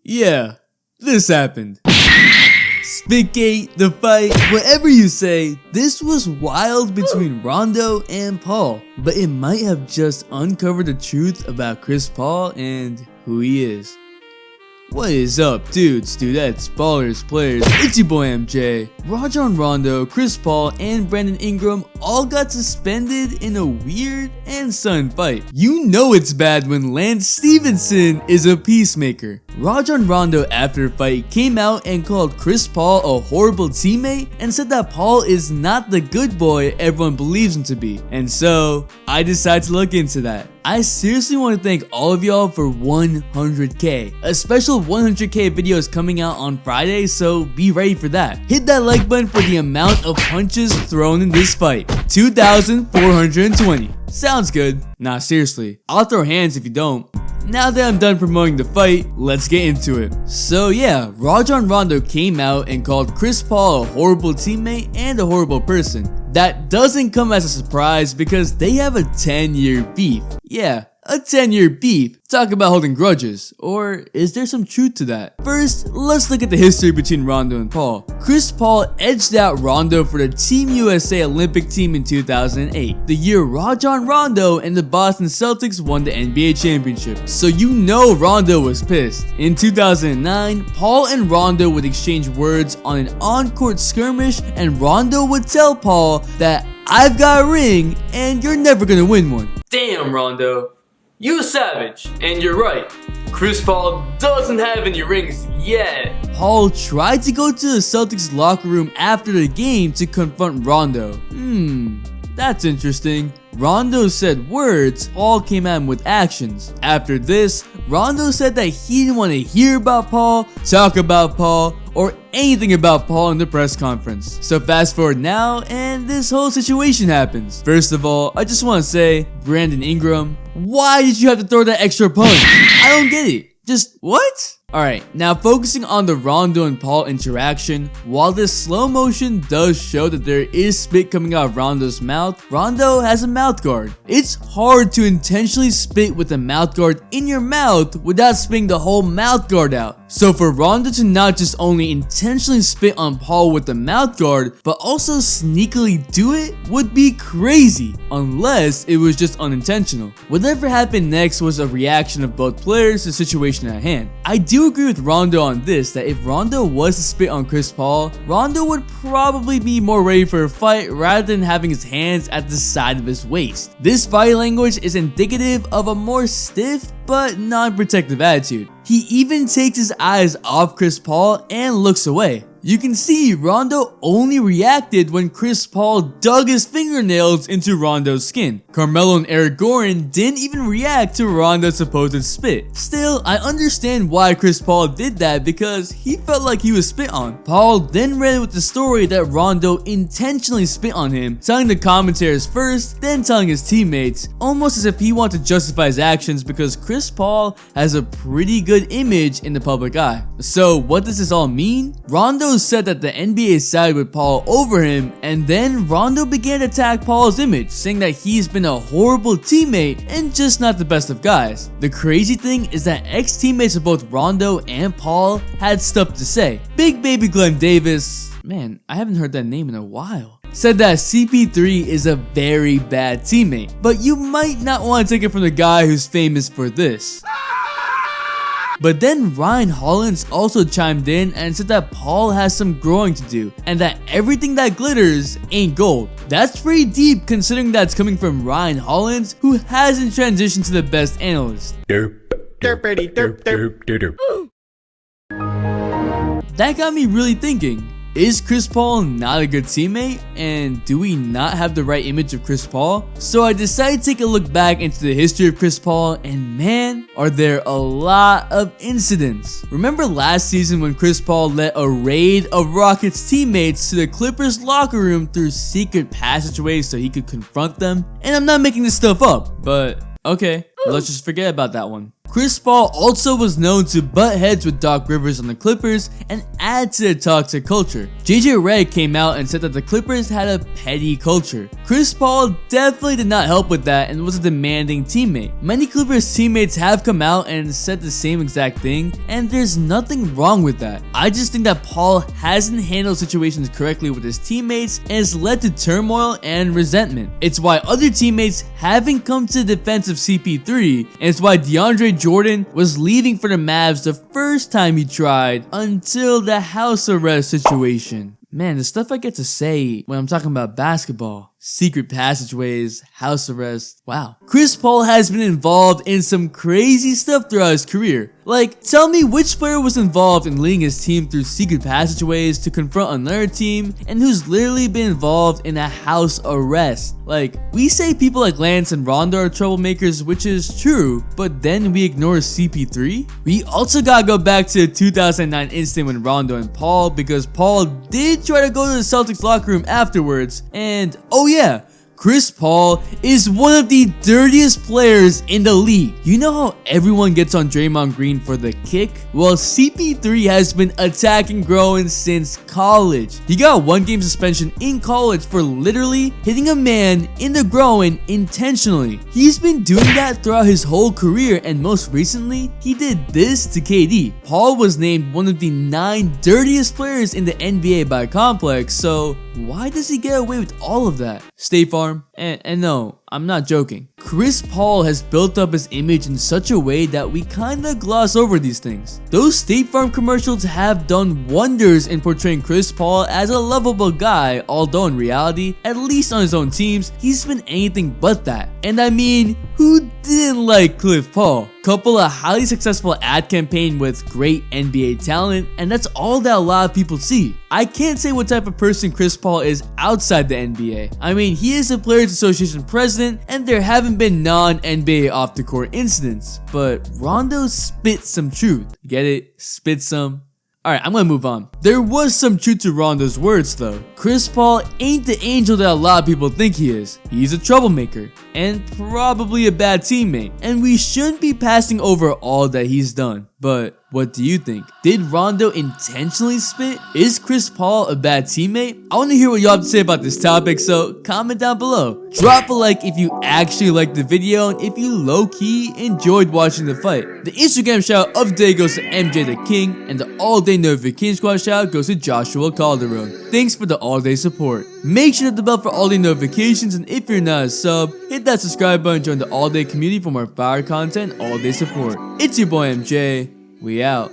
Yeah, this happened. Spitgate, the fight, whatever you say, this was wild between Rondo and Paul, but it might have just uncovered the truth about Chris Paul and who he is. What is up, dudes, dudettes, ballers, players? It's your boy MJ. Rajon Rondo, Chris Paul, and Brandon Ingram all got suspended in a weird and sudden fight. You know it's bad when Lance Stephenson is a peacemaker. Rajon Rondo, after the fight, came out and called Chris Paul a horrible teammate and said that Paul is not the good boy everyone believes him to be. And so, I decided to look into that. I seriously want to thank all of y'all for 100k. A special 100k video is coming out on Friday, so be ready for that. Hit that like button for the amount of punches thrown in this fight. 2,420. Sounds good. Nah, seriously. I'll throw hands if you don't. Now that I'm done promoting the fight, let's get into it. So yeah, Rajon Rondo came out and called Chris Paul a horrible teammate and a horrible person. That doesn't come as a surprise because they have a 10-year beef. Yeah, a 10-year beef. Talk about holding grudges. Or is there some truth to that? First, let's look at the history between Rondo and Paul. Chris Paul edged out Rondo for the Team USA Olympic team in 2008, the year Rajon Rondo and the Boston Celtics won the NBA championship. So you know Rondo was pissed. In 2009, Paul and Rondo would exchange words on an on-court skirmish, and Rondo would tell Paul that I've got a ring and you're never gonna win one. Damn, Rondo. You a savage, and you're right. Chris Paul doesn't have any rings yet. Paul tried to go to the Celtics locker room after the game to confront Rondo. That's interesting. Rondo said words, Paul came at him with actions. After this, Rondo said that he didn't want to hear about Paul, talk about Paul, or anything about Paul in the press conference. So fast forward now, and this whole situation happens. First of all, I just want to say, Brandon Ingram, why did you have to throw that extra punch? I don't get it. Just, what? Alright, now focusing on the Rondo and Paul interaction, while this slow motion does show that there is spit coming out of Rondo's mouth, Rondo has a mouth guard. It's hard to intentionally spit with a mouth guard in your mouth without spitting the whole mouth guard out. So for Rondo to not just only intentionally spit on Paul with the mouth guard, but also sneakily do it would be crazy, unless it was just unintentional. Whatever happened next was a reaction of both players to the situation at hand. I do agree with Rondo on this, that if Rondo was to spit on Chris Paul, Rondo would probably be more ready for a fight rather than having his hands at the side of his waist. This body language is indicative of a more stiff but non-protective attitude. He even takes his eyes off Chris Paul and looks away. You can see Rondo only reacted when Chris Paul dug his fingernails into Rondo's skin. Carmelo and Eric Gordon didn't even react to Rondo's supposed spit. Still, I understand why Chris Paul did that because he felt like he was spit on. Paul then ran with the story that Rondo intentionally spit on him, telling the commentators first, then telling his teammates, almost as if he wanted to justify his actions because Chris Paul has a pretty good image in the public eye. So what does this all mean? Rondo said that the NBA sided with Paul over him, and then Rondo began to attack Paul's image, saying that he's been a horrible teammate and just not the best of guys. The crazy thing is that ex-teammates of both Rondo and Paul had stuff to say. Big Baby Glenn Davis, man, I haven't heard that name in a while, said that CP3 is a very bad teammate, but you might not want to take it from the guy who's famous for this. But then Ryan Hollins also chimed in and said that Paul has some growing to do and that everything that glitters ain't gold. That's pretty deep considering that's coming from Ryan Hollins, who hasn't transitioned to the best analyst. That got me really thinking. Is Chris Paul not a good teammate? And do we not have the right image of Chris Paul? So I decided to take a look back into the history of Chris Paul, and man, are there a lot of incidents. Remember last season when Chris Paul led a raid of Rockets teammates to the Clippers locker room through secret passageways so he could confront them? And I'm not making this stuff up, but okay, let's just forget about that one. Chris Paul also was known to butt heads with Doc Rivers on the Clippers, and add to the toxic culture. JJ Redick came out and said that the Clippers had a petty culture. Chris Paul definitely did not help with that and was a demanding teammate. Many Clippers teammates have come out and said the same exact thing, and there's nothing wrong with that. I just think that Paul hasn't handled situations correctly with his teammates and has led to turmoil and resentment. It's why other teammates haven't come to the defense of CP3, and it's why DeAndre Jordan was leaving for the Mavs the first time he tried until the house arrest situation. Man, the stuff I get to say when I'm talking about basketball. Secret passageways, house arrest, wow. Chris Paul has been involved in some crazy stuff throughout his career. Like, tell me which player was involved in leading his team through secret passageways to confront another team and who's literally been involved in a house arrest. Like, we say people like Lance and Rondo are troublemakers, which is true, but then we ignore CP3? We also gotta go back to the 2009 incident with Rondo and Paul, because Paul did try to go to the Celtics locker room afterwards, and oh yeah, Chris Paul is one of the dirtiest players in the league. You know how everyone gets on Draymond Green for the kick? Well, CP3 has been attacking Groen since college. He got a 1-game suspension in college for literally hitting a man in the groin intentionally. He's been doing that throughout his whole career, and most recently, he did this to KD. Paul was named one of the 9 dirtiest players in the NBA by Complex, so why does he get away with all of that? Statefarm. And no, I'm not joking. Chris Paul has built up his image in such a way that we kinda gloss over these things. Those State Farm commercials have done wonders in portraying Chris Paul as a lovable guy, although in reality, at least on his own teams, he's been anything but that. And I mean, who didn't like Cliff Paul? Couple a highly successful ad campaign with great NBA talent, and that's all that a lot of people see. I can't say what type of person Chris Paul is outside the NBA. I mean, he is a Players Association president, and there haven't been non-NBA off-the-court incidents, but Rondo spit some truth. Get it? Spit some. Alright, I'm gonna move on. There was some truth to Rondo's words though. Chris Paul ain't the angel that a lot of people think he is. He's a troublemaker, and probably a bad teammate, and we shouldn't be passing over all that he's done. But what do you think? Did Rondo intentionally spit? Is Chris Paul a bad teammate? I want to hear what y'all have to say about this topic, so comment down below. Drop a like if you actually liked the video and if you low-key enjoyed watching the fight. The Instagram shout of the day goes to MJ the King, and the all-day notification squad shout goes to Joshua Calderon. Thanks for the all-day support. Make sure to hit the bell for all-day notifications, and if you're not a sub, hit that subscribe button and join the all-day community for more fire content and all-day support. It's your boy MJ. We out.